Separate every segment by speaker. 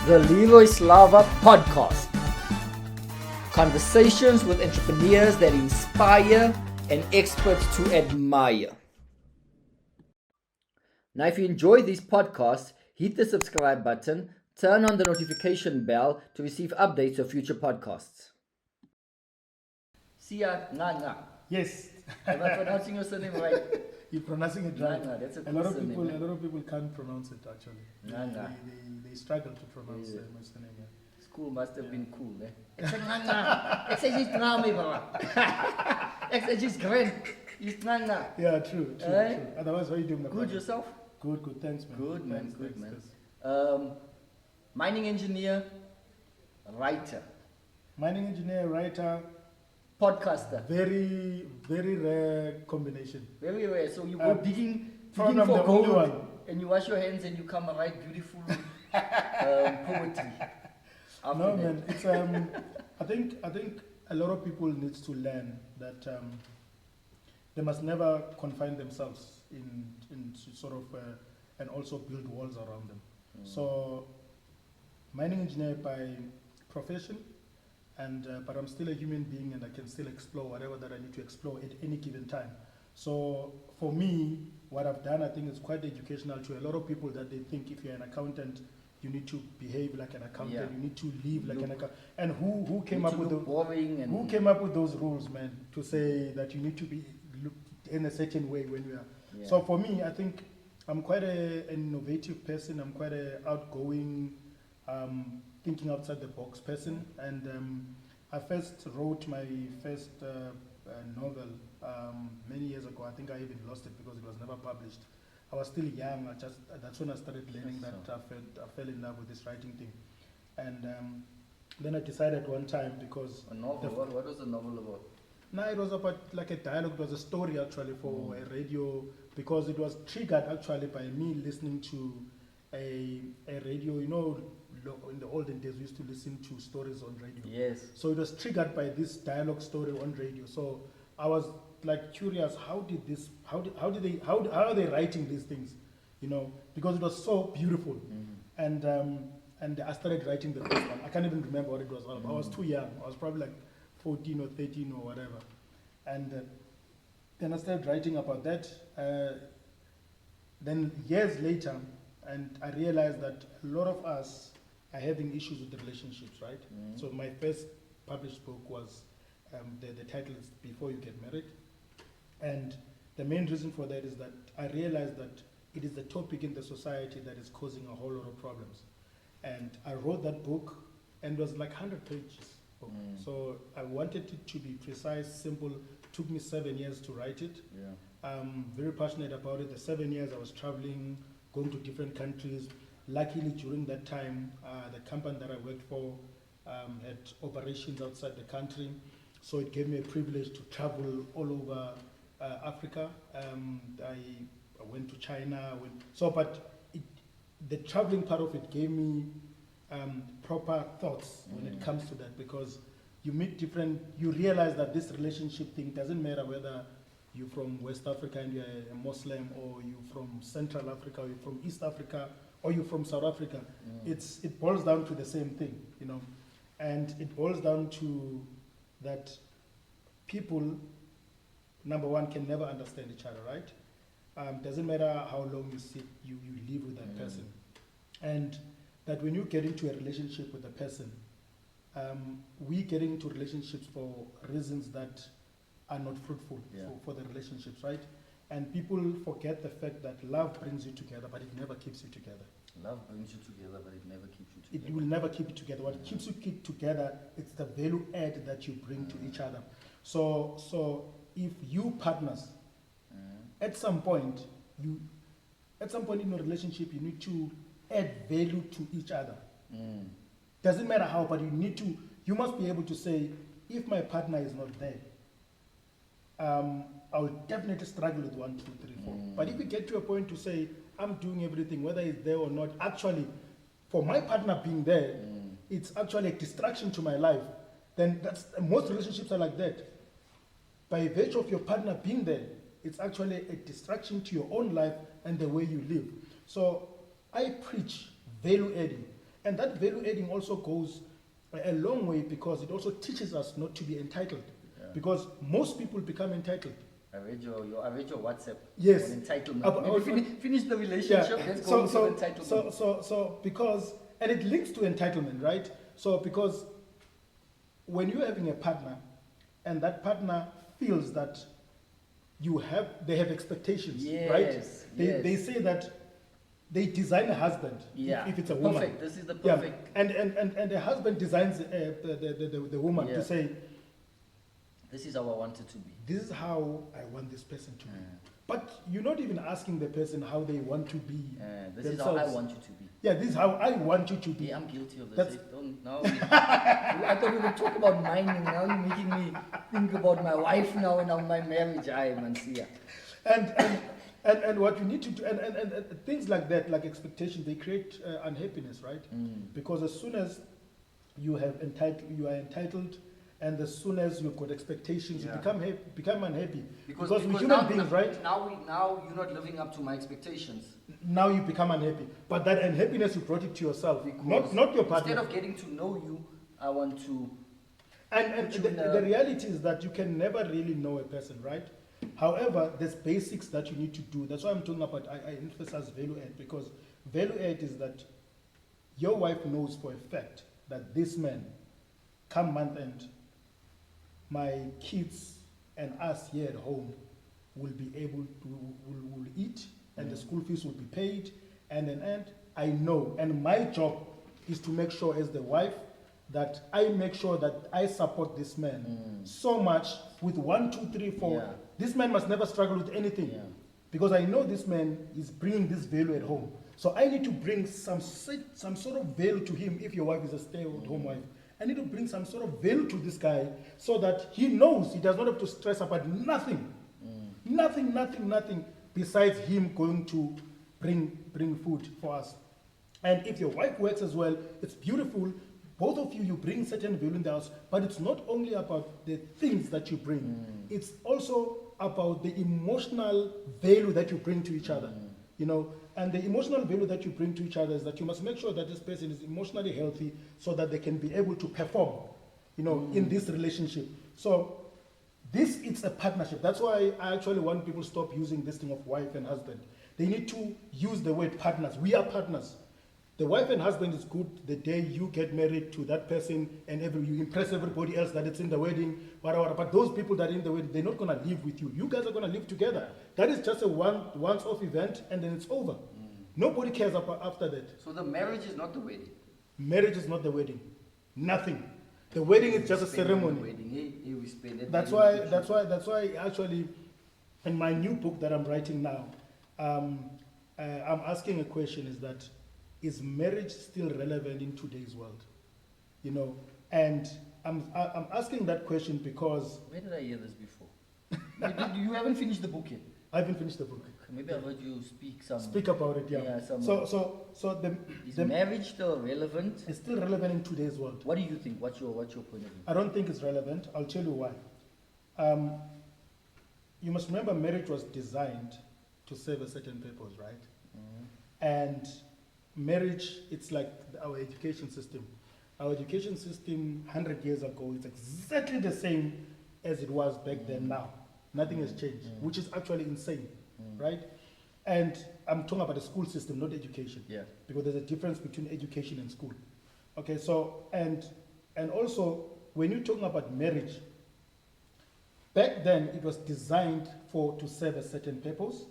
Speaker 1: the Leroy Slava Podcast. Conversations with entrepreneurs that inspire and experts to admire. Now, if you enjoy these podcasts, hit the subscribe button, turn on the notification bell to receive updates of future podcasts. Sia Ngcangca.
Speaker 2: Yes.
Speaker 1: Am I pronouncing your surname right?
Speaker 2: You're pronouncing it right.
Speaker 1: Ngcangca, that's a
Speaker 2: lot
Speaker 1: cool
Speaker 2: of people,
Speaker 1: surname.
Speaker 2: a lot of people can't pronounce it actually.
Speaker 1: Ngcangca.
Speaker 2: They struggle to pronounce my surname. Yeah.
Speaker 1: School must have been cool, eh? It's a Ngcangca. It's a drama, baba. It's grand. It's Ngcangca.
Speaker 2: Yeah, true. Otherwise, how are you doing?
Speaker 1: Good yourself?
Speaker 2: Good. Thanks, man.
Speaker 1: Good, man.
Speaker 2: Thanks.
Speaker 1: Mining engineer, writer,
Speaker 2: Mining engineer, writer.
Speaker 1: podcaster.
Speaker 2: Very, very rare combination.
Speaker 1: Very rare. So you go digging
Speaker 2: I'm
Speaker 1: for
Speaker 2: the only
Speaker 1: gold,
Speaker 2: one.
Speaker 1: and you wash your hands, and you come and write beautiful poetry. After
Speaker 2: No,
Speaker 1: that.
Speaker 2: man. It's I think a lot of people need to learn that they must never confine themselves in sort of and also build walls around them. So, mining engineer by profession, and but I'm still a human being, and I can still explore whatever that I need to explore at any given time. So, for me, what I've done, I think, is quite educational to a lot of people, that they think if you're an accountant, you need to behave like an accountant.
Speaker 1: Yeah.
Speaker 2: You need to live like an accountant. And who came up with
Speaker 1: boring and
Speaker 2: who came up with those rules, man? To say that you need to be look in a certain way when you are.
Speaker 1: Yeah.
Speaker 2: So for me, I think I'm quite an innovative person. I'm quite an outgoing, thinking outside the box person. And I first wrote my first novel many years ago. I think I even lost it because it was never published. I was still young. That's when I started learning that I fell in love with this writing thing. And then I decided one time, because
Speaker 1: a novel. What was the novel about?
Speaker 2: no, it was about like a dialogue. It was a story actually for a radio, because it was triggered actually by me listening to a radio. You know, in the olden days we used to listen to stories on radio.
Speaker 1: Yes.
Speaker 2: So it was triggered by this dialogue story on radio. So I was like curious, how are they writing these things? You know, because it was so beautiful. And I started writing the first one. I can't even remember what it was all about. I was too young. I was probably like 14 or 13 or whatever. And then I started writing about that. Then years later, and I realized that a lot of us are having issues with the relationships, right? So my first published book was, the title is Before You Get Married. And the main reason for that is that I realized that it is the topic in the society that is causing a whole lot of problems. And I wrote that book, and it was like 100 pages. So I wanted it to be precise, simple. It took me 7 years to write it.
Speaker 1: Yeah.
Speaker 2: I'm very passionate about it. The 7 years I was traveling, going to different countries. Luckily, during that time, the company that I worked for had operations outside the country. So it gave me a privilege to travel all over Africa. I went to China. The traveling part of it gave me proper thoughts when it comes to that, because you realize that this relationship thing doesn't matter whether you're from West Africa and you're a Muslim, or you're from Central Africa, or you're from East Africa, or you're from South Africa. It boils down to the same thing, you know. And it boils down to that people, number one, can never understand each other, right? Doesn't matter how long you live with that person. And that when you get into a relationship with a person, we get into relationships for reasons that are not fruitful for the relationships, right? And people forget the fact that love brings you together, but it never keeps you together.
Speaker 1: Love brings you together, but it never keeps you together.
Speaker 2: It will never keep you together. What keeps you together, it's the value add that you bring to each other. So if you partners, at some point in a relationship, you need to add value to each other. Doesn't matter how, but you must be able to say, if my partner is not there, I will definitely struggle with 1, 2, 3, 4. But if we get to a point to say, I'm doing everything, whether it's there or not, actually, for my partner being there, it's actually a distraction to my life, then most relationships are like that. By virtue of your partner being there, it's actually a distraction to your own life and the way you live. So I preach value adding. And that value adding also goes a long way because it also teaches us not to be entitled.
Speaker 1: Yeah.
Speaker 2: Because most people become entitled.
Speaker 1: I read your WhatsApp.
Speaker 2: Yes.
Speaker 1: On entitlement. Maybe finish the relationship.
Speaker 2: Yeah.
Speaker 1: Let's go into entitlement.
Speaker 2: So because, and it links to entitlement, right? So because when you're having a partner and that partner feels that they have expectations, right? They say that they design a husband, if it's a woman.
Speaker 1: Perfect. This is the perfect.
Speaker 2: Yeah. And the husband designs the woman to say,
Speaker 1: this is how I want it to be.
Speaker 2: This is how I want this person to be. But you're not even asking the person how they want to be.
Speaker 1: This is how I want you to be.
Speaker 2: Yeah, this is how I want you to be.
Speaker 1: Yeah, I'm guilty of this. I thought we would talk about mining. Now you're making me think about my wife now and on my marriage.
Speaker 2: And what you need to do, and things like that, like expectations, they create unhappiness, right? Because as soon as you are entitled, and as soon as you've got expectations, you become unhappy. Because we're human beings, right?
Speaker 1: Now you're not living up to my expectations.
Speaker 2: Now you become unhappy. But that unhappiness, you brought it to yourself, not your partner.
Speaker 1: Instead of getting to know you, I want to...
Speaker 2: And the reality is that you can never really know a person, right? However, there's basics that you need to do. That's why I'm talking about, I emphasize value add, because value add is that your wife knows for a fact that this man, come month end, my kids and us here at home will be able to will eat, and the school fees will be paid, and I know, and my job is to make sure as the wife that I make sure that I support this man so much with 1, 2, 3, 4. Yeah. This man must never struggle with anything because I know this man is bringing this value at home. So I need to bring some sort of value to him. If your wife is a stay-at-home wife, I need to bring some sort of value to this guy so that he knows he does not have to stress about nothing. Nothing besides him going to bring food for us. And if your wife works as well, it's beautiful. Both of you bring certain value in the house, but it's not only about the things that you bring. It's also about the emotional value that you bring to each other. You know, and the emotional value that you bring to each other is that you must make sure that this person is emotionally healthy so that they can be able to perform, you know, in this relationship. So it's a partnership. That's why I actually want people to stop using this thing of wife and husband. They need to use the word partners. We are partners. The wife and husband is good the day you get married to that person and you impress everybody else that it's in the wedding, whatever. But those people that are in the wedding, they're not going to live with you. You guys are going to live together. That is just a once-off event and then it's over. Nobody cares after that.
Speaker 1: So the marriage is not the wedding?
Speaker 2: Marriage is not the wedding. Nothing. The wedding is just a ceremony.
Speaker 1: We spend it.
Speaker 2: That's why actually in my new book that I'm writing now, I'm asking a question is marriage still relevant in today's world? You know, and I'm asking that question because...
Speaker 1: Where did I hear this before? You haven't finished the book yet?
Speaker 2: I haven't finished the book.
Speaker 1: Maybe I heard you speak
Speaker 2: about it, yeah.
Speaker 1: Is marriage still relevant?
Speaker 2: It's still relevant in today's world.
Speaker 1: What do you think? What's your point of view?
Speaker 2: I don't think it's relevant. I'll tell you why. You must remember marriage was designed to serve a certain purpose, right? And marriage, it's like our education system. Our education system 100 years ago is exactly the same as it was back then now. Nothing has changed, which is actually insane, right? And I'm talking about the school system, not education. Yeah. Because there's a difference between education and school. Okay, so, and also, when you're talking about marriage, back then it was designed to serve a certain purpose.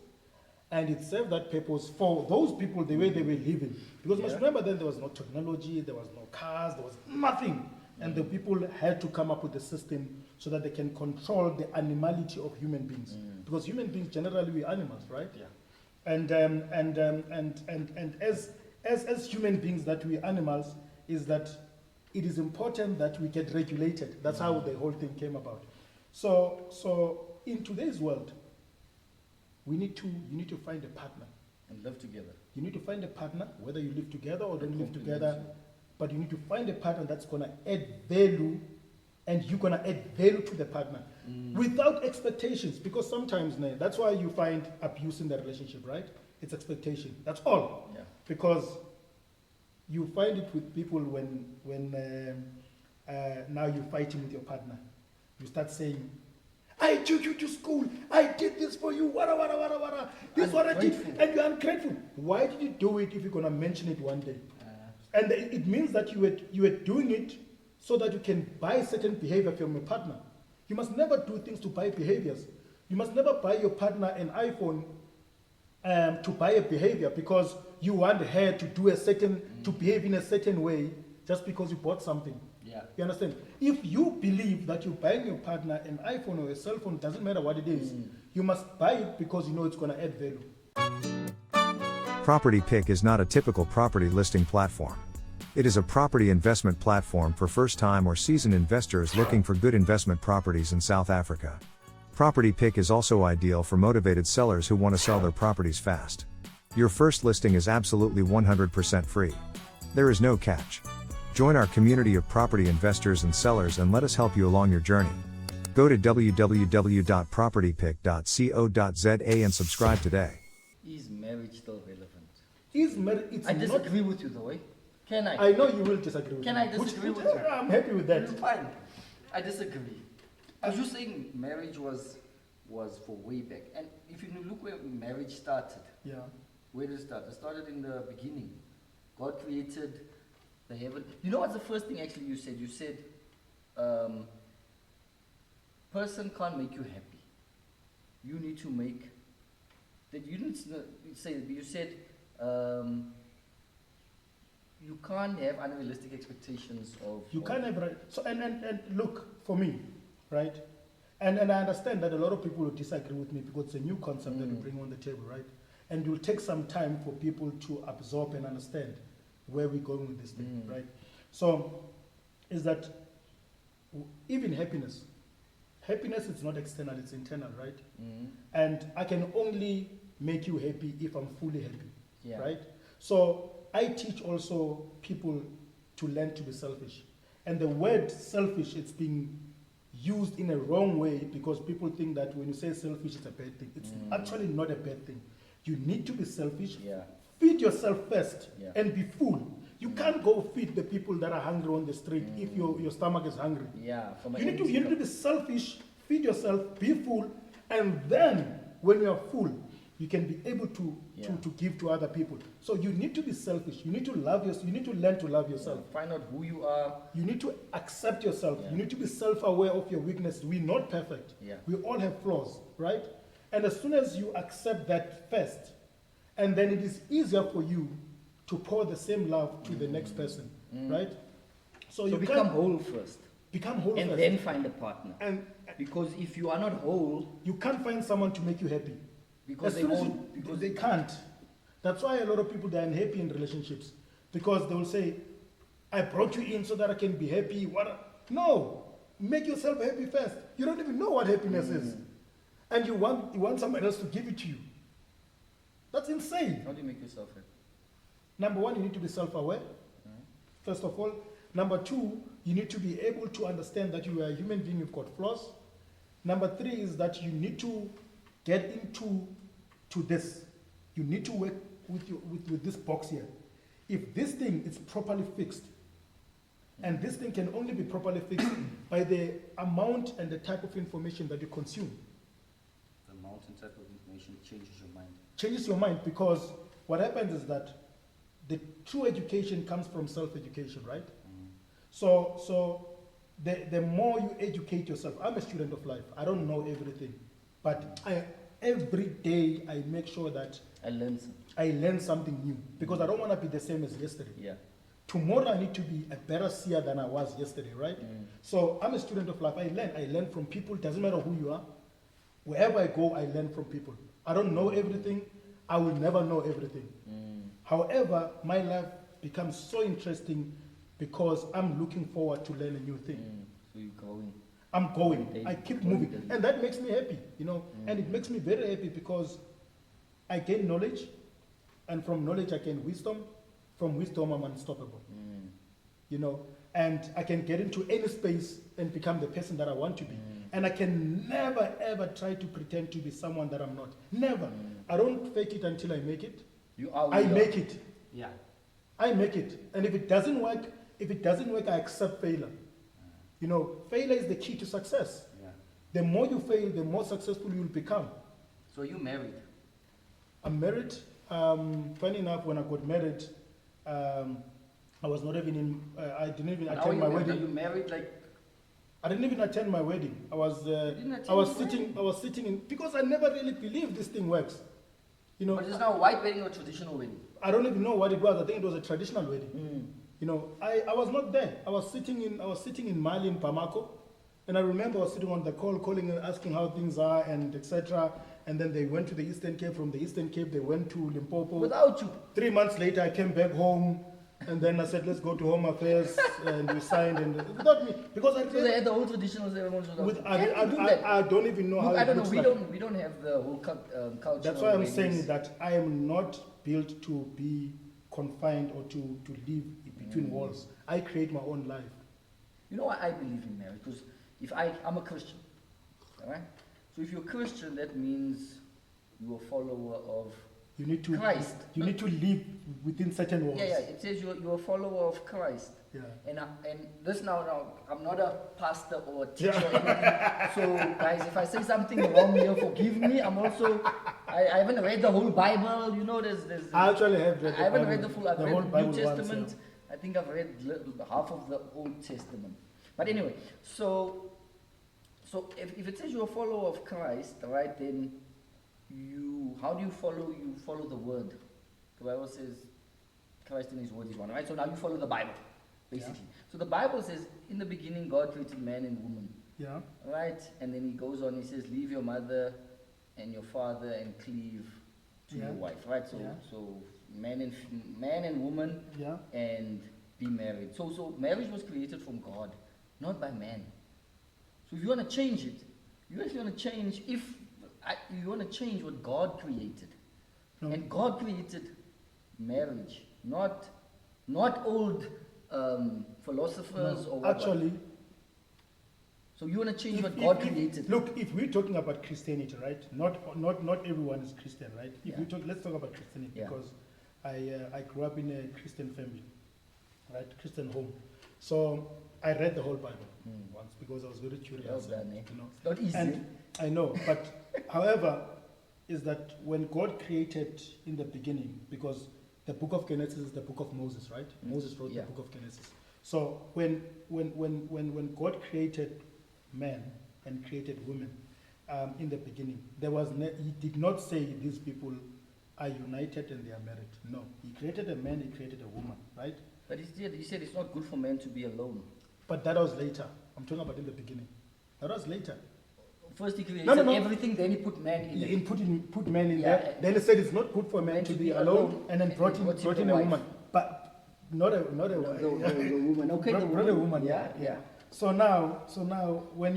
Speaker 2: And it served that purpose for those people the way they were living. Because you must remember then there was no technology, there was no cars, there was nothing. And the people had to come up with a system so that they can control the animality of human beings. Because human beings generally we're animals, right? Yeah. And as human beings that we're animals is that it is important that we get regulated. That's how the whole thing came about. So in today's world, you need to find a partner.
Speaker 1: And live together. You
Speaker 2: need to find a partner, whether you live together or don't live together, but you need to find a partner that's going to add value, and you're going to add value to the partner without expectations. Because sometimes, that's why you find abuse in the relationship, right? It's expectation. That's all. Yeah. Because you find it with people when now you're fighting with your partner. You start saying, I took you to school, I did this for you, wara. This is what I did, and you're ungrateful. Why did you do it if you're going to mention it one day? And it means that you were doing it so that you can buy certain behavior from your partner. You must never do things to buy behaviors. You must never buy your partner an iPhone to buy a behavior because you want her to do to behave in a certain way just because you bought something.
Speaker 1: Yeah.
Speaker 2: You understand? If you believe that you're buying your partner an iPhone or a cell phone, doesn't matter what it is, you must buy it because you know it's going to add value.
Speaker 3: Property Pick is not a typical property listing platform. It is a property investment platform for first-time or seasoned investors looking for good investment properties in South Africa. Property Pick is also ideal for motivated sellers who want to sell their properties fast. Your first listing is absolutely 100% free. There is no catch. Join our community of property investors and sellers and let us help you along your journey. Go to www.propertypick.co.za and subscribe today.
Speaker 1: Is marriage still relevant?
Speaker 2: I
Speaker 1: disagree with you though, eh? Can I?
Speaker 2: I know you will disagree with me.
Speaker 1: Can I disagree with you?
Speaker 2: I'm happy with that.
Speaker 1: Fine. I disagree. Because you're saying marriage was for way back. And if you look where marriage started,
Speaker 2: Yeah.
Speaker 1: where did it start? It started in the beginning. God created the heaven. You know what's the first thing actually you said? You said, person can't make you happy. You need to make, that you didn't say that, but you said, you can't have unrealistic expectations of.
Speaker 2: You can't have right. So and look for me, right? And I understand that a lot of people will disagree with me because it's a new concept that you bring on the table, right? And it will take some time for people to absorb and understand where we're going with this thing, right? So, is that even happiness is not external; it's internal, right? And I can only make you happy if I'm fully happy, right? So I teach also people to learn to be selfish. And the word selfish, it's being used in a wrong way because people think that when you say selfish, it's a bad thing. It's actually not a bad thing. You need to be selfish. Feed yourself first and be full. You can't go feed the people that are hungry on the street if your stomach is hungry. You need to be selfish, feed yourself, be full, and then when you are full, you can be able to give to other people. So you need to be selfish. You need to love yourself. You need to learn to love yourself.
Speaker 1: Find out who you are.
Speaker 2: You need to accept yourself. You need to be self-aware of your weakness. We're not perfect. We all have flaws, right? And as soon as you accept that first, and then it is easier for you to pour the same love to the next person, right? So you
Speaker 1: become whole first.
Speaker 2: Become whole
Speaker 1: and
Speaker 2: first.
Speaker 1: Then find a partner.
Speaker 2: And
Speaker 1: because if you are not whole,
Speaker 2: you can't find someone to make you happy.
Speaker 1: Because
Speaker 2: they can't. That's why a lot of people, they're unhappy in relationships. Because they will say, I brought you in so that I can be happy. No, make yourself happy first. You don't even know what happiness is. And you want someone else to give it to you. That's insane.
Speaker 1: How do you make yourself happy?
Speaker 2: Number one, you need to be self-aware. First of all. Number two, you need to be able to understand that you are a human being, you've got flaws. Number three is that you need to get into this. You need to work with this box here. If this thing is properly fixed, and this thing can only be properly fixed by the amount and the type of information that you consume.
Speaker 1: The amount and type of information changes your mind.
Speaker 2: Changes your mind because what happens is that the true education comes from self-education, right? So the more you educate yourself, I'm a student of life. I don't know everything, but every day I make sure that I learn something new because I don't want to be the same as yesterday. Tomorrow I need to be a better seer than I was yesterday, right? So I'm a student of life. I learn from people. Doesn't matter who you are. Wherever I go, I learn from people. I don't know everything. I will never know everything. However, my life becomes so interesting because I'm looking forward to learn a new thing.
Speaker 1: So you're growing.
Speaker 2: I'm going. I keep moving. And that makes me happy, And it makes me very happy because I gain knowledge. And from knowledge, I gain wisdom. From wisdom, I'm unstoppable. And I can get into any space and become the person that I want to be. And I can never, ever try to pretend to be someone that I'm not. Never. I don't fake it until I make it.
Speaker 1: You are.
Speaker 2: I make it. I make it. And if it doesn't work, I accept failure. You know, failure is the key to success.
Speaker 1: Yeah.
Speaker 2: The more you fail, the more successful you'll become.
Speaker 1: So you married?
Speaker 2: I'm married. Funny enough, when I got married, I was not even in. I didn't even attend my wedding.
Speaker 1: You married like?
Speaker 2: I didn't even attend my wedding. I was sitting in, because I never really believed this thing works. You know.
Speaker 1: But it's now a white wedding or traditional wedding?
Speaker 2: I don't even know what it was. I think it was a traditional wedding. You know, I was not there. I was sitting in Mali in Bamako, and I remember I was sitting on the call, calling and asking how things are and etc. And then they went to the Eastern Cape. From the Eastern Cape, they went to Limpopo.
Speaker 1: Without you.
Speaker 2: 3 months later, I came back home, and then I said, let's go to Home Affairs, and we signed, and without me, because I
Speaker 1: So they had the whole traditional ceremonies without.
Speaker 2: I don't even know how.
Speaker 1: I don't
Speaker 2: it looks
Speaker 1: know.
Speaker 2: like.
Speaker 1: We don't have the whole culture.
Speaker 2: That's why I'm saying that I am not built to be confined or to live between walls. I create my own life.
Speaker 1: You know why I believe in marriage? Because I'm a Christian, all right? So if you're a Christian, that means you're a follower of
Speaker 2: You need to
Speaker 1: Christ.
Speaker 2: You need to live within certain walls.
Speaker 1: Yeah. It says you're a follower of Christ.
Speaker 2: Yeah.
Speaker 1: And this now, I'm not a pastor or a teacher or anything. So guys, if I say something wrong here, forgive me. I'm also, I haven't read the whole Bible. You know, there's
Speaker 2: I actually have read the
Speaker 1: I haven't
Speaker 2: Bible,
Speaker 1: read the full. I've
Speaker 2: the
Speaker 1: read
Speaker 2: whole
Speaker 1: the New
Speaker 2: Bible
Speaker 1: Testament.
Speaker 2: once,
Speaker 1: I think I've read half of the Old Testament. But anyway, so if it says you're a follower of Christ, right, then how do you follow? You follow the word. The Bible says Christ in his word is one, right? So now you follow the Bible, basically. Yeah. So the Bible says, in the beginning God created man and woman.
Speaker 2: Yeah.
Speaker 1: Right? And then he goes on, he says, leave your mother and your father and cleave to your wife, right? So so man and woman and be married. So marriage was created from God, not by man. So if you want to change it, you actually want to change you want to change what God created. No. And God created marriage, not old philosophers or what.
Speaker 2: Actually.
Speaker 1: So you want to change what God created.
Speaker 2: Look, if we're talking about Christianity, right? Not everyone is Christian, right? Let's talk about Christianity because I grew up in a Christian family, right? Christian home. So I read the whole Bible once because I was very curious.
Speaker 1: Well done,
Speaker 2: you know.
Speaker 1: It's not easy.
Speaker 2: And I know, but however, is that when God created in the beginning, because the book of Genesis is the book of Moses, right? Moses wrote the book of Genesis. So when God created man and created women in the beginning, he did not say these people are united and they are married. No, he created a man, he created a woman, right?
Speaker 1: But he said it's not good for man to be alone.
Speaker 2: But that was later. I'm talking about in the beginning. That was later.
Speaker 1: First he created everything, then he put man in
Speaker 2: He put man in there. Then he said it's not good for man to be alone, and then brought in a woman. But not a
Speaker 1: woman. Okay,
Speaker 2: brought a woman.
Speaker 1: Yeah.
Speaker 2: So now when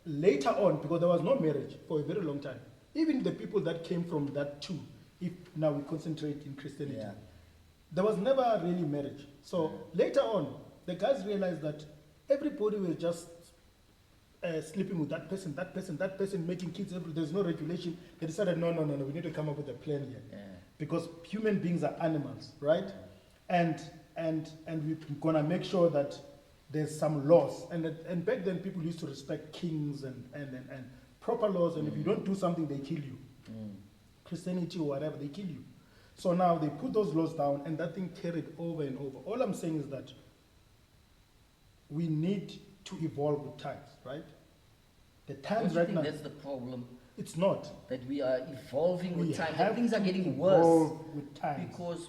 Speaker 2: later on, because there was no marriage for a very long time, even the people that came from that too, if now we concentrate in Christianity, there was never really marriage. So later on, the guys realized that everybody was just sleeping with that person, making kids. There's no regulation. They decided, no, we need to come up with a plan here, because human beings are animals, right? And we're gonna make sure that there's some laws. And back then, people used to respect kings and proper laws. And if you don't do something, they kill you. Christianity or whatever, they kill you. So now they put those laws down, and that thing carried over and over. All I'm saying is that we need to evolve with times, right? The times right now.
Speaker 1: That's the problem.
Speaker 2: It's not
Speaker 1: that we are evolving with time.
Speaker 2: That
Speaker 1: things are getting worse
Speaker 2: with time
Speaker 1: because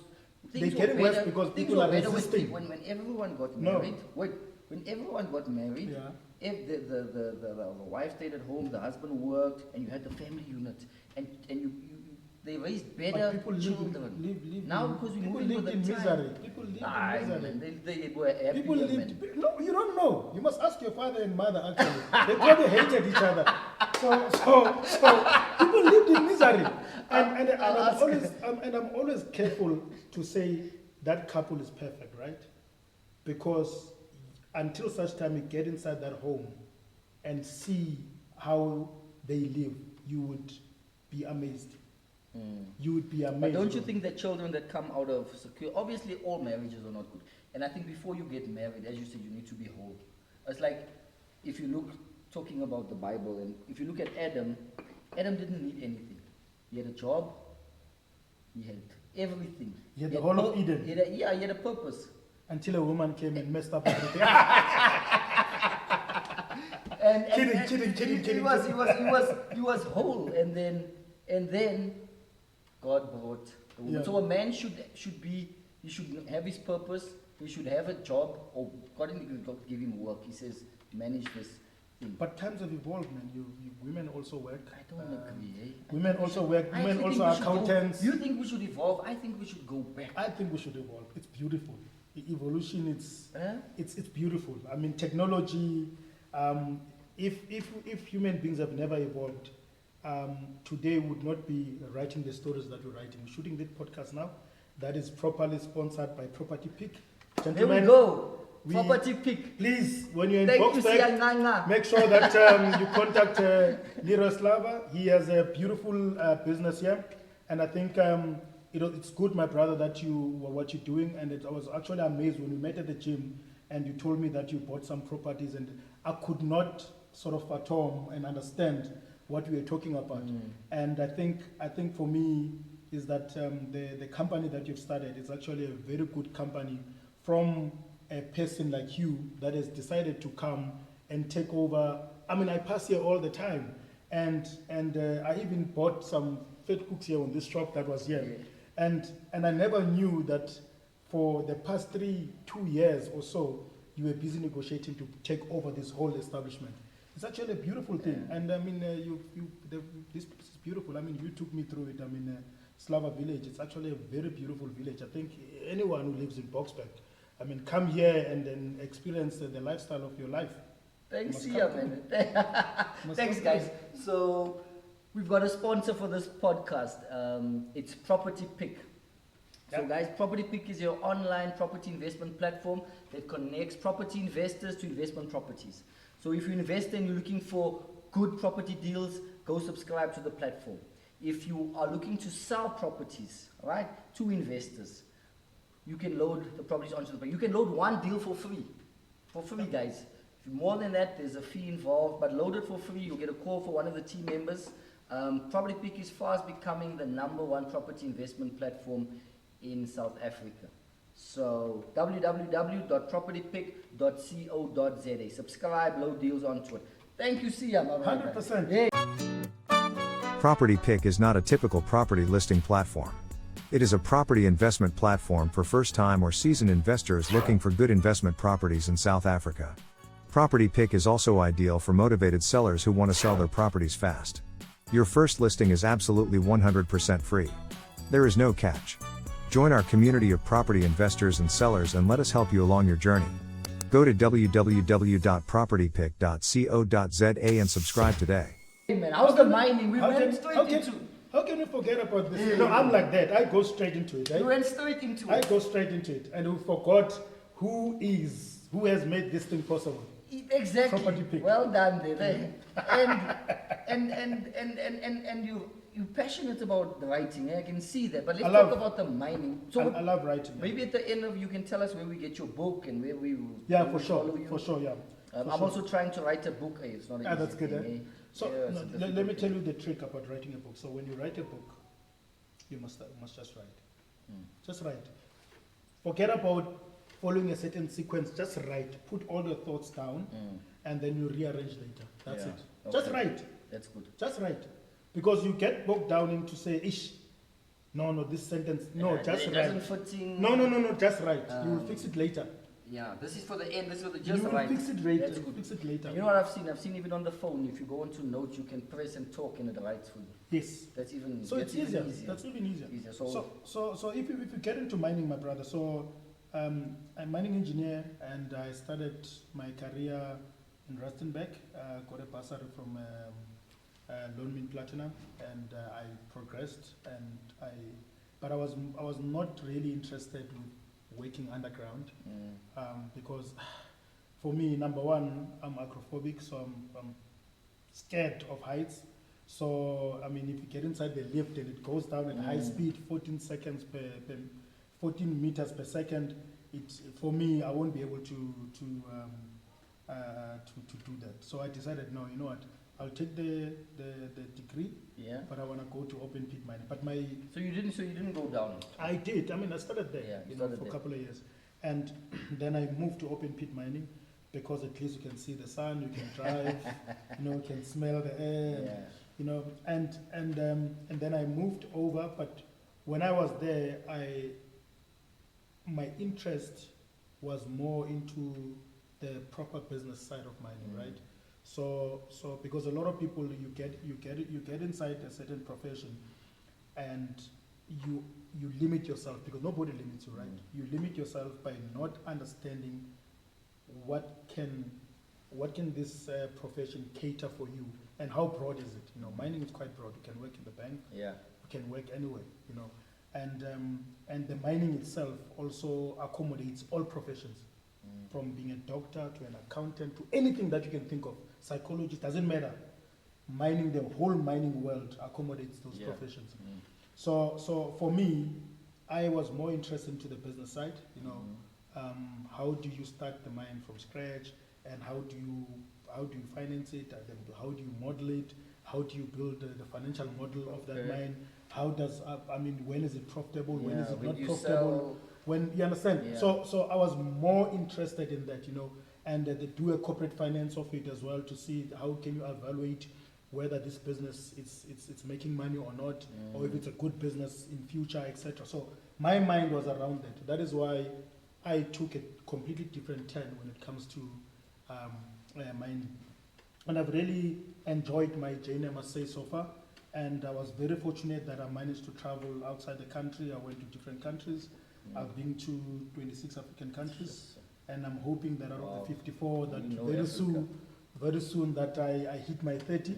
Speaker 2: they're getting worse because people are resisting.
Speaker 1: When everyone got married, when everyone got married, if the wife stayed at home, the husband worked, and you had the family unit, and they raised better children. Now because we moving with the time,
Speaker 2: people live in misery.
Speaker 1: They were happy.
Speaker 2: People lived. No, you don't know. You must ask your father and mother. Actually, they probably hated each other. So people lived in misery. And I'm always careful to say that couple is perfect, right? Because until such time you get inside that home and see how they live, you would be amazed. you would be amazed.
Speaker 1: But don't you think that children that come out of secure, obviously all marriages are not good. And I think before you get married, as you said, you need to be whole. It's like, if you look, talking about the Bible, and if you look at Adam didn't need anything. He had a job, he had everything.
Speaker 2: He had the whole of Eden.
Speaker 1: He had a purpose.
Speaker 2: Until a woman came and messed up everything. Kidding.
Speaker 1: He was whole, and then God brought the woman. So a man should have his purpose. He should have a job, or God didn't give him work. He says, manage this thing.
Speaker 2: But times have evolved, man. Women also work.
Speaker 1: I don't agree. Eh?
Speaker 2: Women also work. Women also are accountants.
Speaker 1: You think we should evolve? I think we should go back.
Speaker 2: I think we should evolve. It's beautiful. Evolution, it's beautiful. I mean, technology. If human beings have never evolved, today would not be writing the stories that we're writing. We're shooting this podcast now. That is properly sponsored by Property Pick. Gentlemen,
Speaker 1: there we go. Property Pick.
Speaker 2: Please, when you're in Boxback, make sure that you contact Leroy Slava. He has a beautiful business here, and I think it's good, my brother, that what you're doing. And I was actually amazed when we met at the gym, and you told me that you bought some properties, and I could not sort of fathom and understand what we were talking about. And I think for me is that the company that you've started is actually a very good company from a person like you that has decided to come and take over. I mean, I pass here all the time, and I even bought some fed cooks here on this shop that was here, and I never knew that for the past 2 years or so you were busy negotiating to take over this whole establishment. It's actually a beautiful thing, and I mean, this place is beautiful. I mean, you took me through it. I mean, Slava Village. It's actually a very beautiful village. I think anyone who lives in Boxback, I mean, come here and then experience the lifestyle of your life.
Speaker 1: Thanks, man. Thanks, guys. So we've got a sponsor for this podcast. It's Property Pick. So guys, Property Pick is your online property investment platform that connects property investors to investment properties. So if you're an investor and you're looking for good property deals, go subscribe to the platform. If you are looking to sell properties, right, to investors, you can load the properties onto the platform. You can load one deal for free. For free, guys. If you're more than that, there's a fee involved, but load it for free. You'll get a call for one of the team members. Property Pick is fast becoming the #1 property investment platform in South Africa. So www.propertypick.co.za. Subscribe, load deals onto it. Thank you, Siam.
Speaker 2: 100%.
Speaker 1: Yeah.
Speaker 3: Property Pick is not a typical property listing platform. It is a property investment platform for first-time or seasoned investors looking for good investment properties in South Africa. Property Pick is also ideal for motivated sellers who want to sell their properties fast. Your first listing is absolutely 100% free. There is no catch. Join our community of property investors and sellers and let us help you along your journey. Go to www.propertypick.co.za and subscribe today.
Speaker 1: Hey man, how's the mining? We went straight into.
Speaker 2: How can we forget about this? You know, I'm like that. I go straight into it.
Speaker 1: You went straight into it.
Speaker 2: I go straight into it, and we forgot who has made this thing possible.
Speaker 1: Exactly.
Speaker 2: Property Pick.
Speaker 1: Well done, there. And you're passionate about the writing. I can see that. But let's talk about the mining. So
Speaker 2: I love writing.
Speaker 1: Maybe at the end of you can tell us where we get your book and where we will.
Speaker 2: Yeah, for sure. For sure, yeah.
Speaker 1: I'm also trying to write a book. It's not
Speaker 2: that's good. So let me tell you the trick about writing a book. So when you write a book, you must just write. Just write. Forget about following a certain sequence. Just write. Put all your thoughts down, and then you rearrange later. That's it. Okay. Just write.
Speaker 1: That's good.
Speaker 2: Just write. Because you get bogged down into say, no, this sentence, no, just write. No, just write. You will fix it later.
Speaker 1: Yeah, this is for the end. This is for the
Speaker 2: just right. Fix it later.
Speaker 1: That's good.
Speaker 2: Fix it later.
Speaker 1: You know what I've seen? I've seen even on the phone. If you go into notes, you can press and talk, and it writes for you.
Speaker 2: Yes.
Speaker 1: That's even.
Speaker 2: So it's easier. That's even easier. So if you get into mining, my brother. So I'm a mining engineer, and I started my career in Rustenburg. Got a bursary from Loanmin Platinum, and I progressed. But I was not really interested in working underground, because for me, number one, I'm acrophobic, so I'm scared of heights. So, I mean, if you get inside the lift and it goes down at high speed, 14 seconds per 14 meters per second, for me, I won't be able to do that. So I decided, no, you know what, I'll take the degree, but I want to go to open pit mining. But
Speaker 1: so you didn't go down.
Speaker 2: I did. I mean, I started there, for a couple of years, and then I moved to open pit mining because at least you can see the sun, you can drive, you can smell the air, and then I moved over. But when I was there, my interest was more into the proper business side of mining, right? So because a lot of people, you get inside a certain profession, and you limit yourself, because nobody limits you, right? You limit yourself by not understanding what can this profession cater for you, and how broad is it? Mining is quite broad. You can work in the bank. You can work anywhere. And the mining itself also accommodates all professions, from being a doctor to an accountant to anything that you can think of. Psychologist, doesn't matter. Mining, the whole mining world accommodates those professions. So for me, I was more interested into the business side. How do you start the mine from scratch, and how do you finance it, and how do you model it, how do you build the financial model of that mine? How does when is it profitable? When is it not profitable? When you understand? So I was more interested in that, and they do a corporate finance of it as well, to see how can you evaluate whether this business it's making money or not, or if it's a good business in future, etc. So my mind was around that. That is why I took a completely different turn when it comes to mining, and I've really enjoyed my journey, I must say, so far. And I was very fortunate that I managed to travel outside the country. I went to different countries. I've been to 26 African countries, and I'm hoping that out of the 54, that very soon that I hit my 30.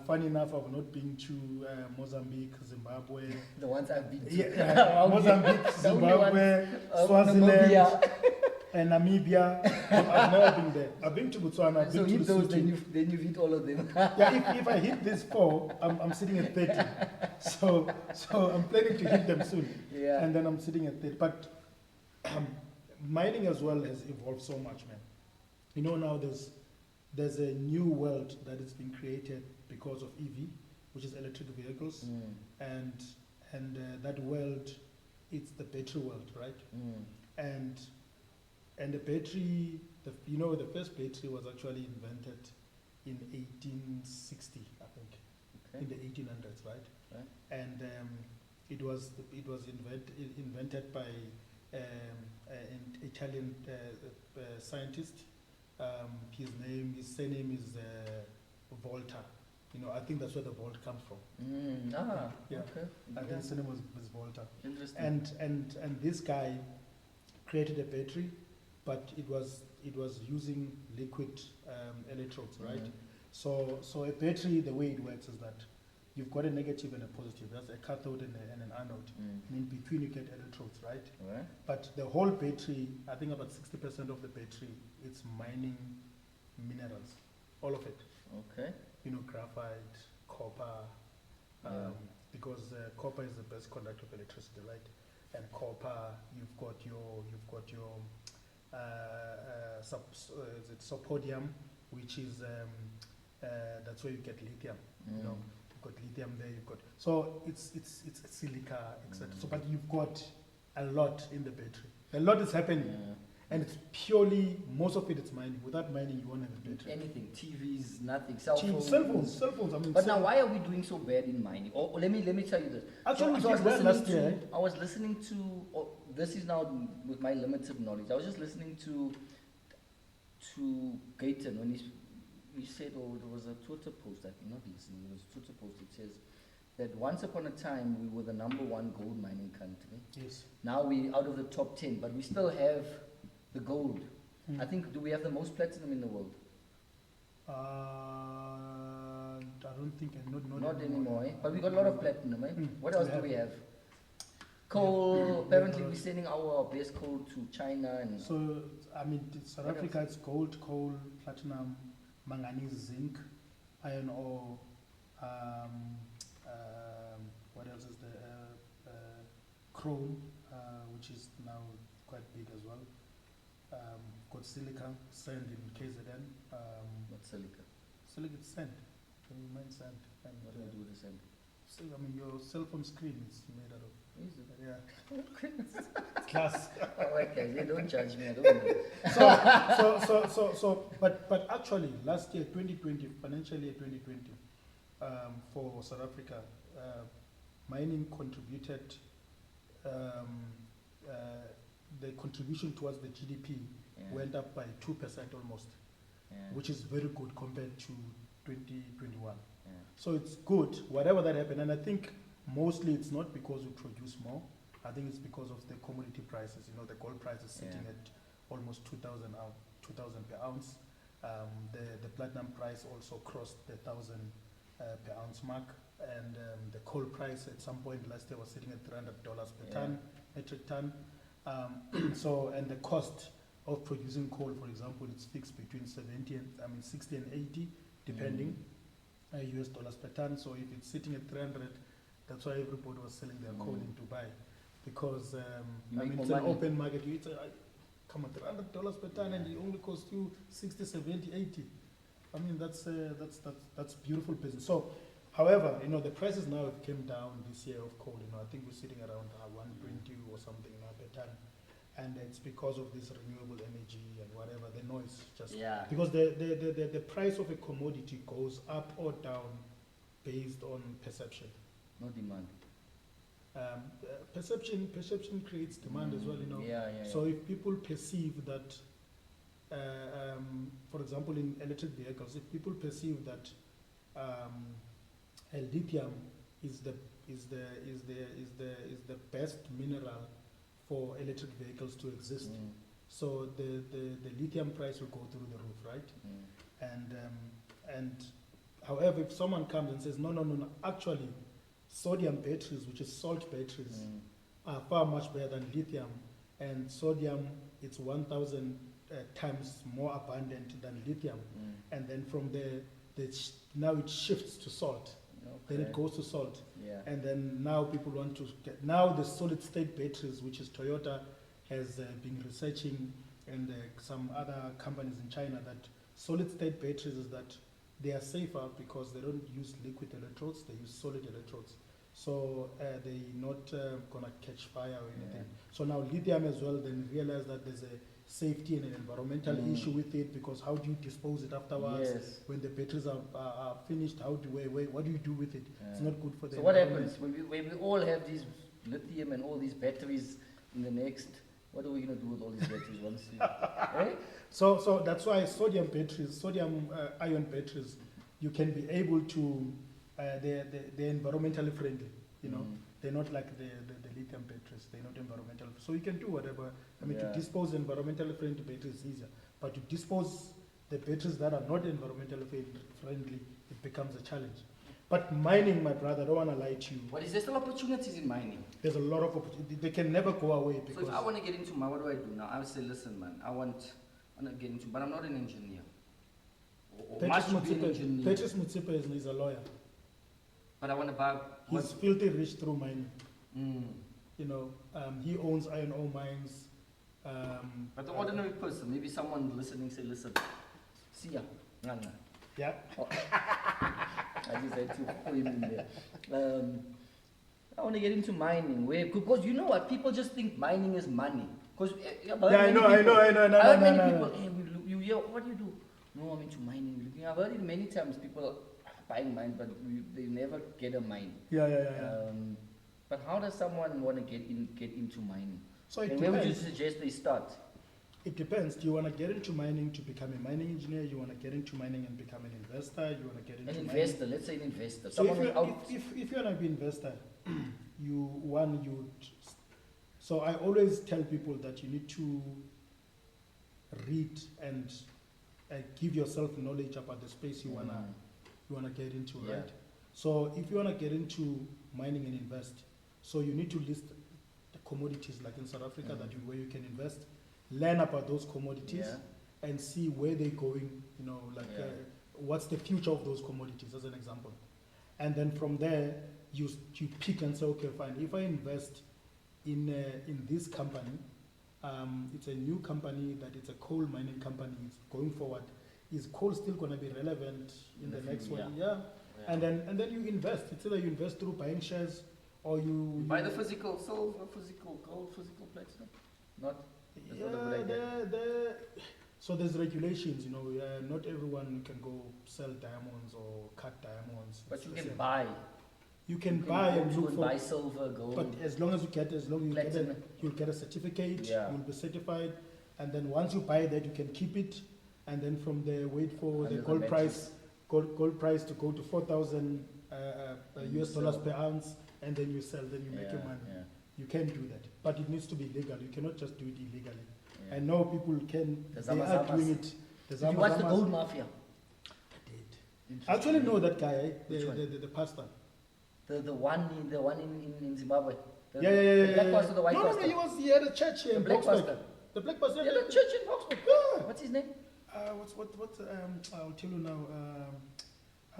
Speaker 2: Funny enough, I've not been to Mozambique, Zimbabwe.
Speaker 1: The ones I've been to.
Speaker 2: Mozambique, Zimbabwe, Swaziland, and Namibia. I've never been there. I've been to Botswana. I've been to
Speaker 1: hit those, then you've hit all of them.
Speaker 2: If I hit these 4, I'm sitting at 30. So I'm planning to hit them soon. And then I'm sitting at 30. But mining as well has evolved so much, man. Now there's a new world that is being created because of EV, which is electric vehicles, and that world, it's the battery world, right? And the battery, the first battery was actually invented in 1860, I think, in the 1800s, right? And it was invented by an Italian scientist. His surname is Volta. I think that's where the Volt comes from.
Speaker 1: Okay.
Speaker 2: I think his surname was Volta.
Speaker 1: Interesting.
Speaker 2: And this guy created a battery, but it was using liquid electrodes, right? So a battery, the way it works is that you've got a negative and a positive. That's a cathode and an anode. And in between you get electrodes, right? But the whole battery, I think about 60% of the battery, it's mining minerals, all of it.
Speaker 1: Okay.
Speaker 2: Graphite, copper, because copper is the best conductor of electricity, right? And copper, you've got your sodium, which is that's where you get lithium. You've got lithium there. So it's silica, etc. So, but you've got a lot in the battery. A lot is happening, and it's purely, most of it's mining. Without mining, you won't have a battery.
Speaker 1: Anything, TVs, nothing, cell phones.
Speaker 2: Cell phones.
Speaker 1: But now, why are we doing so bad in mining? Let me tell you this.
Speaker 2: Actually,
Speaker 1: I was listening to. This is now with my limited knowledge. I was just listening to Gayton when he said, there was a Twitter post. I think not listening. It was a Twitter post. It says that once upon a time we were the #1 gold mining country.
Speaker 2: Yes.
Speaker 1: Now we out of the top 10, but we still have the gold. I think, do we have the most platinum in the world?
Speaker 2: I don't think
Speaker 1: not anymore. But we got a lot of platinum. What else do we have? Coal. Apparently, we're sending our best coal to China. And
Speaker 2: so, South Africa, it's gold, coal, platinum, manganese, zinc, iron ore, What else is there? Chrome, which is now quite big as well. Got silica, sand in KZN.
Speaker 1: What's silica?
Speaker 2: Silica is sand. Can you mine sand? And
Speaker 1: What do you do with the sand?
Speaker 2: so, I mean, your cell phone screen is made out of.
Speaker 1: Is it?
Speaker 2: Yeah. Glass.
Speaker 1: Oh, okay, they don't judge me. I don't know.
Speaker 2: But actually, last year, 2020, financial year 2020, for South Africa, mining contributed, the contribution towards the GDP went up by 2% almost, which is very good compared to 2021. So it's good, whatever that happened. And I think mostly it's not because we produce more. I think it's because of the commodity prices. You know, the gold price is sitting at almost 2,000 per ounce. The platinum price also crossed the 1,000 per ounce mark. And the coal price at some point last year was sitting at $300 per ton, metric ton. And the cost of producing coal, for example, it's fixed between 60 and 80, depending, US dollars per ton. So if it's sitting at 300, that's why everybody was selling their coal in Dubai, because it's an open market. It's come on, $300 per ton, and it only costs you 60, 70, 80. I mean, that's beautiful business. So, however, you know, the prices now have came down this year of coal. You know, I think we're sitting around 120 or something now per ton, and it's because of this renewable energy and whatever, the noise just because the price of a commodity goes up or down based on perception.
Speaker 1: No demand.
Speaker 2: Perception creates demand as well, you know. So if people perceive that, for example, in electric vehicles, if people perceive that lithium is the best mineral for electric vehicles to exist, so the lithium price will go through the roof, right? And however, if someone comes and says no, actually, sodium batteries, which is salt batteries, are far much better than lithium, and sodium, it's 1,000 times more abundant than lithium, and then from there, now it shifts to salt. Then it goes to salt, and then now people want to get the solid state batteries, which is Toyota has been researching, and some other companies in China, that solid state batteries is that they are safer because they don't use liquid electrodes, they use solid electrodes. So they're not gonna catch fire or anything. So now lithium as well, then realize that there's a safety and an environmental issue with it, because how do you dispose it afterwards when the batteries are finished? What do you do with it? It's not good for the environment.
Speaker 1: So what happens when we all have these lithium and all these batteries in the next? What are we going to do with all these batteries once?
Speaker 2: So that's why sodium ion batteries, you can be able to, they're environmentally friendly, you know. They're not like the lithium batteries, they're not environmental. So you can do whatever. I mean, to dispose environmentally friendly batteries is easier. But to dispose the batteries that are not environmentally friendly, it becomes a challenge. But mining, my brother, I don't want to lie to you.
Speaker 1: But is there still opportunities in mining?
Speaker 2: There's a lot of opportunities. They can never go away. Because
Speaker 1: so if I want to get into what do I do now? I would say, listen, man, I want to get into, but I'm not an engineer.
Speaker 2: Petrus Mutsipe is a lawyer.
Speaker 1: But I want to buy...
Speaker 2: He's filthy rich through mining. You know, he owns iron ore mines.
Speaker 1: But the ordinary person, maybe someone listening say, listen, see ya, Ngcangca.
Speaker 2: Yeah.
Speaker 1: I just had to put him in there. I want to get into mining, because you know what, people just think mining is money. Because
Speaker 2: I know.
Speaker 1: Many people, hey, you hear, what do you do? No, I'm into mining. I've heard it many times. People buying mine, but they never get a mine. But how does someone want to get into mining?
Speaker 2: So it
Speaker 1: and where would you suggest they start?
Speaker 2: It depends. Do you want to get into mining to become a mining engineer? You want to get into mining and become an investor? You want to get into
Speaker 1: an investor? Mining? Let's say an investor.
Speaker 2: So if you're an investor, so I always tell people that you need to read and give yourself knowledge about the space you wanna get into, right? So if you wanna get into mining and invest, so you need to list the commodities, like in South Africa, where you can invest. Learn about those commodities and see where they're going, you know, what's the future of those commodities, as an example. And then from there, you pick and say, okay, fine. If I invest in this company, it's a new company that it's a coal mining company. It's going forward. Is coal still going to be relevant in the next one? Yeah. And then you invest. It's either you invest through buying shares or you
Speaker 1: buy the physical silver, physical gold, physical platinum. Not.
Speaker 2: So there's regulations. Not everyone can go sell diamonds or cut diamonds.
Speaker 1: But you can buy.
Speaker 2: You can buy and look for
Speaker 1: buy silver, gold.
Speaker 2: But you'll get a certificate.
Speaker 1: Yeah.
Speaker 2: You'll be certified, and then once you buy that, you can keep it, and then from there wait for the gold price to go to 4,000 US dollars per ounce, and then you sell. Then you make your money.
Speaker 1: Yeah.
Speaker 2: You can do that, but it needs to be legal. You cannot just do it illegally. Yeah. I know people can.
Speaker 1: They are doing it. Did you watch the Gold Mafia?
Speaker 2: I did. I actually know that guy, the pastor.
Speaker 1: The one in Zimbabwe. The black pastor, the white pastor.
Speaker 2: No, he had a church here in Boxburg. The black pastor.
Speaker 1: He had a church in Boxburg.
Speaker 2: Yeah.
Speaker 1: What's his name?
Speaker 2: I'll tell you now.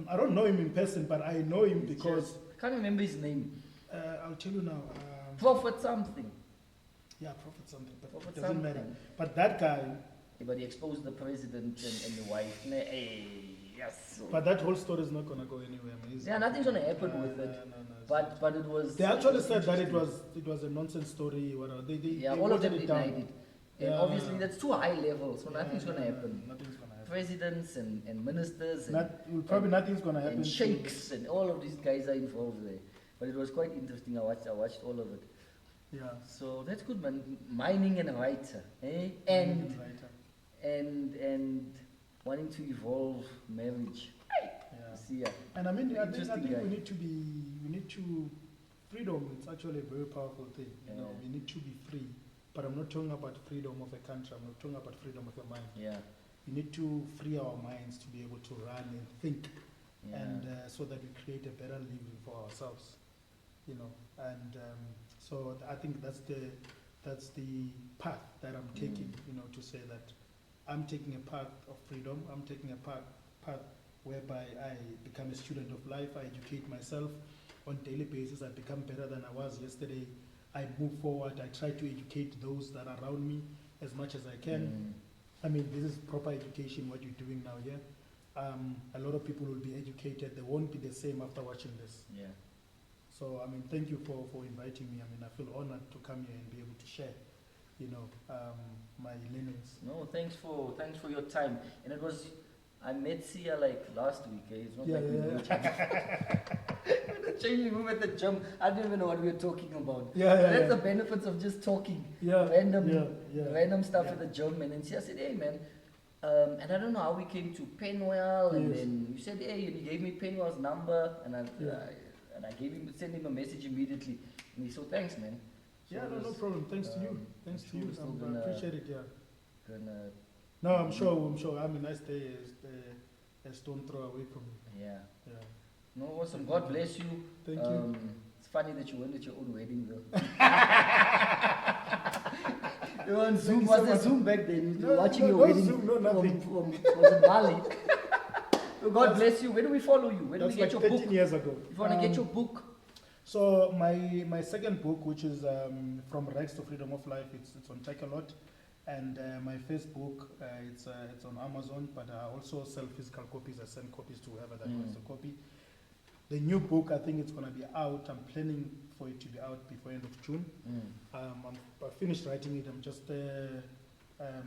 Speaker 2: I don't know him in person, but I know him because
Speaker 1: I can't remember his name.
Speaker 2: I'll tell you now.
Speaker 1: Prophet something.
Speaker 2: Yeah, Prophet something, but
Speaker 1: Prophet
Speaker 2: it doesn't
Speaker 1: something.
Speaker 2: matter. But that guy.
Speaker 1: Yeah, but he exposed the president and the wife. Yes.
Speaker 2: But that whole story is not gonna go anywhere.
Speaker 1: Yeah, nothing's gonna happen with it.
Speaker 2: No.
Speaker 1: But it was.
Speaker 2: They actually said that it was a nonsense story. Whatever. They
Speaker 1: all of them denied it. And
Speaker 2: Yeah.
Speaker 1: obviously that's too high level, so nothing's gonna happen.
Speaker 2: Nothing's gonna happen.
Speaker 1: Presidents and ministers
Speaker 2: nothing's gonna happen.
Speaker 1: And sheikhs and all of these guys are involved there. But it was quite interesting. I watched all of it.
Speaker 2: Yeah.
Speaker 1: So that's good, man. Mining and writer, eh? And wanting to evolve marriage.
Speaker 2: Yeah.
Speaker 1: See, yeah.
Speaker 2: And I think we need to freedom. It's actually a very powerful thing. We need to be free. But I'm not talking about freedom of a country. I'm not talking about freedom of a mind.
Speaker 1: Yeah. We
Speaker 2: need to free our minds to be able to run and think, and so that we create a better living for ourselves. So I think that's the path that I'm taking. To say that I'm taking a path of freedom. I'm taking a path whereby I become a student of life. I educate myself on a daily basis. I become better than I was yesterday. I move forward. I try to educate those that are around me as much as I can. This is proper education, what you're doing now here. A lot of people will be educated. They won't be the same after watching this.
Speaker 1: Yeah.
Speaker 2: So, thank you for inviting me. I feel honored to come here and be able to share, my learnings.
Speaker 1: No, thanks for your time. And it was, I met Sia like last week. It's not we know each other. Changing room at the gym. I don't even know what we were talking about. That's the benefits of just talking. Random stuff at the gym. And then Sia said, hey man, and I don't know how we came to Penwell. And then you said, hey, and he gave me Penwell's number. And I sent him a message immediately. And he said, thanks man. So
Speaker 2: no problem. Thanks to you. Thanks to you. I appreciate it.
Speaker 1: No,
Speaker 2: I'm sure. Nice day a stone throw away from me.
Speaker 1: Yeah. No, awesome. God bless you.
Speaker 2: Thank you.
Speaker 1: It's funny that you went at your own wedding though. You were on Zoom. Was there Zoom back then? You were watching your wedding
Speaker 2: Zoom, nothing.
Speaker 1: from was it Bali? So God bless you. Where do we follow you? Where do we get your book?
Speaker 2: 13 years ago.
Speaker 1: If you want to get your book.
Speaker 2: So my second book, which is From Rags to Freedom of Life, it's on Takealot, and my first book, it's on Amazon, but I also sell physical copies. I send copies to whoever that wants a copy. The new book, I think it's going to be out. I'm planning for it to be out before end of June. I finished writing it. I'm just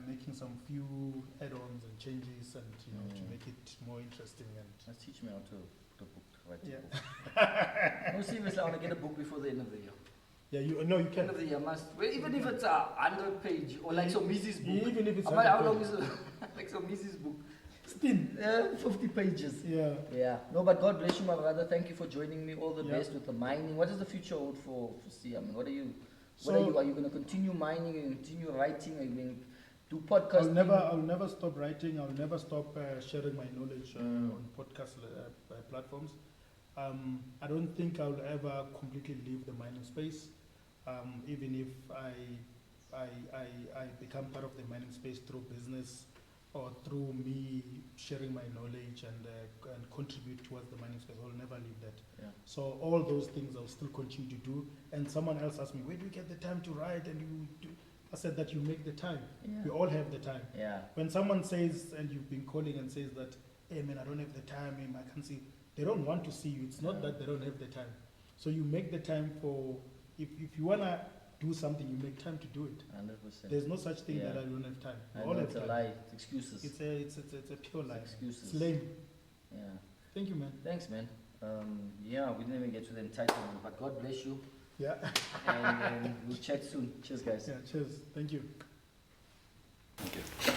Speaker 2: making some few add-ons and changes, and to make it more interesting. And
Speaker 1: just teach me how to book.
Speaker 2: Yeah.
Speaker 1: No, seriously, I want to get a book before the end of the year.
Speaker 2: Yeah, you can.
Speaker 1: End of the year must. Well, even if it's a 100-page or like some Mrs. book.
Speaker 2: Even if it's
Speaker 1: how long is it? Like some Mrs. book.
Speaker 2: Still.
Speaker 1: 50 pages.
Speaker 2: Yeah.
Speaker 1: No, but God bless you, my brother. Thank you for joining me. All the best with the mining. What does the future hold for C? What are you? Are you going to continue mining? Are you going to continue writing? Are you going to do podcasting?
Speaker 2: I'll never stop writing. I'll never stop sharing my knowledge on podcast platforms. I don't think I'll ever completely leave the mining space, even if I become part of the mining space through business or through me sharing my knowledge and contribute towards the mining space. I'll never leave that.
Speaker 1: Yeah.
Speaker 2: So all those things I'll still continue to do. And someone else asked me, where do you get the time to write? And you do? I said that you make the time.
Speaker 1: Yeah.
Speaker 2: We all have the time.
Speaker 1: Yeah.
Speaker 2: When someone says, and you've been calling and says that, hey man, I don't have the time, I can't see, they don't want to see you. It's not that they don't have the time. So you make the time for, if you want to do something, you make time to do it.
Speaker 1: 100%.
Speaker 2: There's no such thing that I don't have time.
Speaker 1: I
Speaker 2: all
Speaker 1: know
Speaker 2: have
Speaker 1: it's a
Speaker 2: time.
Speaker 1: lie. It's excuses.
Speaker 2: It's a pure lie.
Speaker 1: Excuses.
Speaker 2: It's lame.
Speaker 1: Yeah.
Speaker 2: Thank you, man.
Speaker 1: Thanks, man. Yeah, we didn't even get to the entitlement, but God bless you.
Speaker 2: Yeah.
Speaker 1: And we'll chat soon. Cheers, guys.
Speaker 2: Yeah, cheers. Thank you.
Speaker 1: Thank you.